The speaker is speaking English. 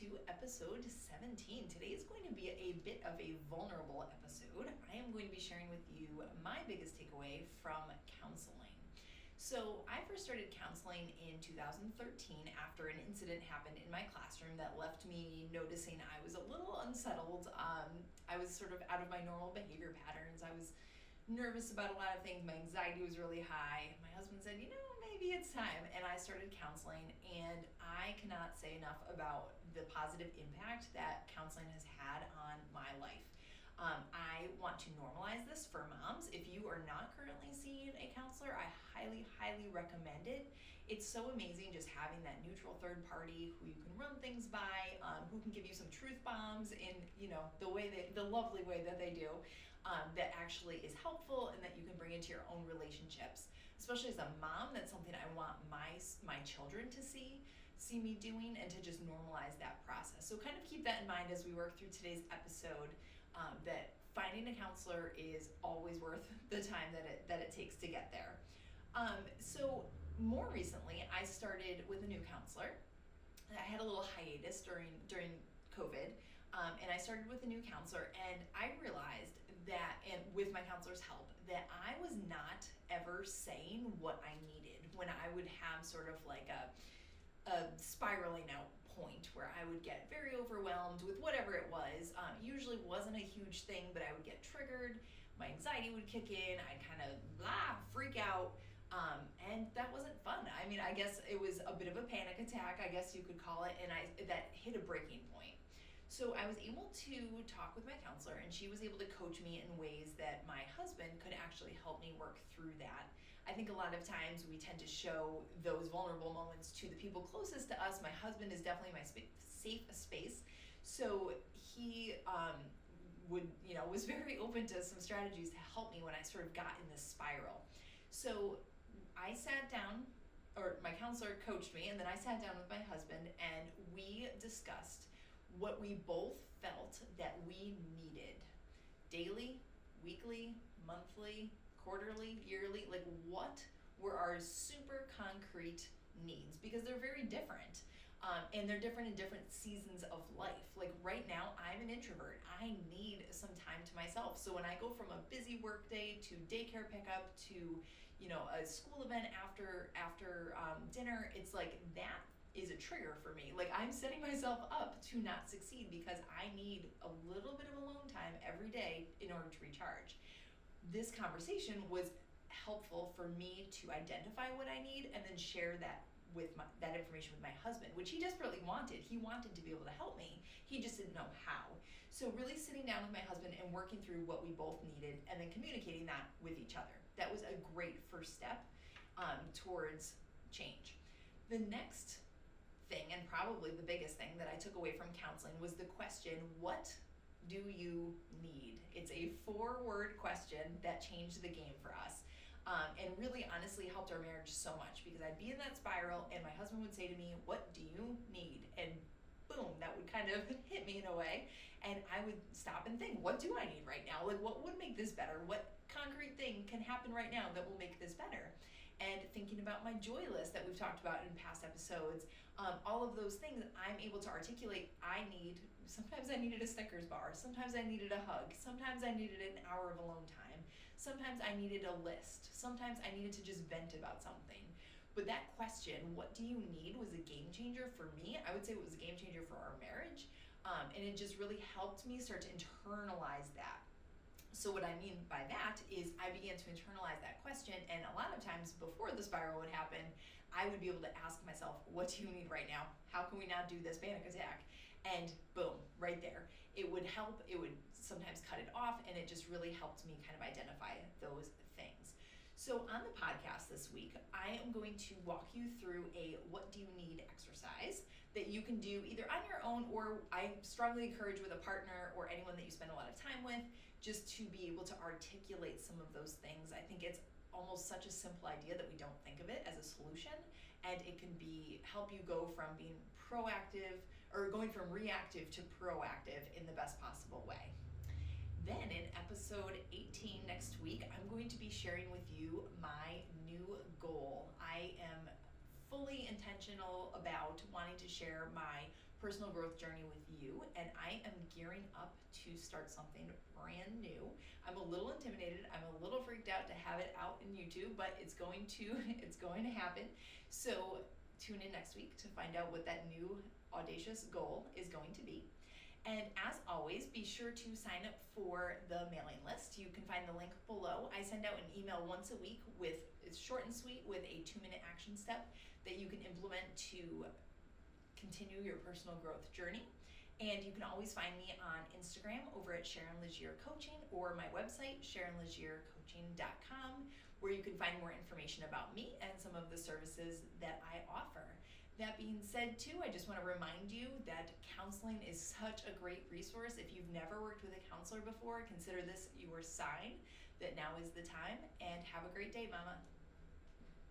to episode 17. Today is going to be a bit of a vulnerable episode. I am going to be sharing with you my biggest takeaway from counseling. So I first started counseling in 2013 after an incident happened in my classroom that left me noticing I was a little unsettled. I was sort of out of my normal behavior patterns. I was nervous about a lot of things. My anxiety was really high. My husband said, maybe it's time. And I started counseling, and I cannot say enough about the positive impact that counseling has had on my life. I want to normalize this for moms. If you are not currently seeing a counselor, I highly, highly recommend it. It's so amazing just having that neutral third party who you can run things by, who can give you some truth bombs in, the lovely way that they do, that actually is helpful and that you can bring into your own relationships. Especially as a mom, that's something I want my children to see me doing, and to just normalize that process. So kind of keep that in mind as we work through today's episode, that finding a counselor is always worth the time that it takes to get there. So more recently, I started with a new counselor. I had a little hiatus during COVID, and I started with a new counselor, and I realized that, and with my counselor's help, that I was not ever saying what I needed when I would have sort of like a spiraling out point where I would get very overwhelmed with whatever it was. Usually wasn't a huge thing, but I would get triggered. My anxiety would kick in. I'd kind of freak out. And that wasn't fun. I mean, I guess it was a bit of a panic attack, I guess you could call it, and that hit a breaking point. So I was able to talk with my counselor, and she was able to coach me in ways that my husband could actually help me work through that. I think a lot of times we tend to show those vulnerable moments to the people closest to us. My husband is definitely my safe space. So he was very open to some strategies to help me when I sort of got in this spiral. So I sat down, or my counselor coached me, and then I sat down with my husband, and we discussed what we both felt that we needed daily, weekly, monthly, quarterly, yearly. Like, what were our super concrete needs? Because they're very different, and they're different in different seasons of life. Like right now, I'm an introvert. I need some time to myself. So when I go from a busy work day to daycare pickup to a school event after dinner, it's like that is a trigger for me. Like, I'm setting myself up to not succeed because I need a little bit of alone time every day in order to recharge. This conversation was helpful for me to identify what I need and then share that information with my husband, which he desperately wanted. He wanted to be able to help me. He just didn't know how. So really sitting down with my husband and working through what we both needed and then communicating that with each other. That was a great first step towards change. The next thing, and probably the biggest thing that I took away from counseling, was the question, what do you need? It's a 4-word question that changed the game for us, and really honestly helped our marriage so much, because I'd be in that spiral and my husband would say to me, what do you need? And boom, that would kind of hit me in a way, and I would stop and think, what do I need right now? Like, what would make this better? What concrete thing can happen right now that will make this better? And thinking about my joy list that we've talked about in past episodes, all of those things I'm able to articulate. Sometimes I needed a Snickers bar, sometimes I needed a hug, sometimes I needed an hour of alone time, sometimes I needed a list, sometimes I needed to just vent about something. But that question, what do you need, was a game changer for me. I would say it was a game changer for our marriage, and it just really helped me start to internalize that. So what I mean by that is I began to internalize that question, and a lot of times before the spiral would happen, I would be able to ask myself, what do you need right now? How can we not do this panic attack? And boom, right there. It would help. It would sometimes cut it off, and it just really helped me kind of identify those things. So on the podcast this week, I am going to walk you through a what do you need exercise that you can do either on your own, or I strongly encourage with a partner or anyone that you spend a lot of time with, just to be able to articulate some of those things. I think it's almost such a simple idea that we don't think of it as a solution, and it can help you go from being proactive, or going from reactive to proactive in the best possible way. Then in episode 18 next week, I'm going to be sharing with you my new goal. I am fully intentional about wanting to share my personal growth journey with you, and I am gearing up to start something brand new. I'm a little intimidated, I'm a little freaked out to have it out in YouTube, but it's going to happen. So tune in next week to find out what that new audacious goal is going to be. And as always, be sure to sign up for the mailing list. You can find the link below. I send out an email once a week it's short and sweet, with a 2-minute action step that you can implement to continue your personal growth journey. And you can always find me on Instagram over at Sharon Legier Coaching, or my website, SharonLegierCoaching.com, where you can find more information about me and some of the services that I offer. That being said, too, I just want to remind you that counseling is such a great resource. If you've never worked with a counselor before, consider this your sign that now is the time. And have a great day, Mama.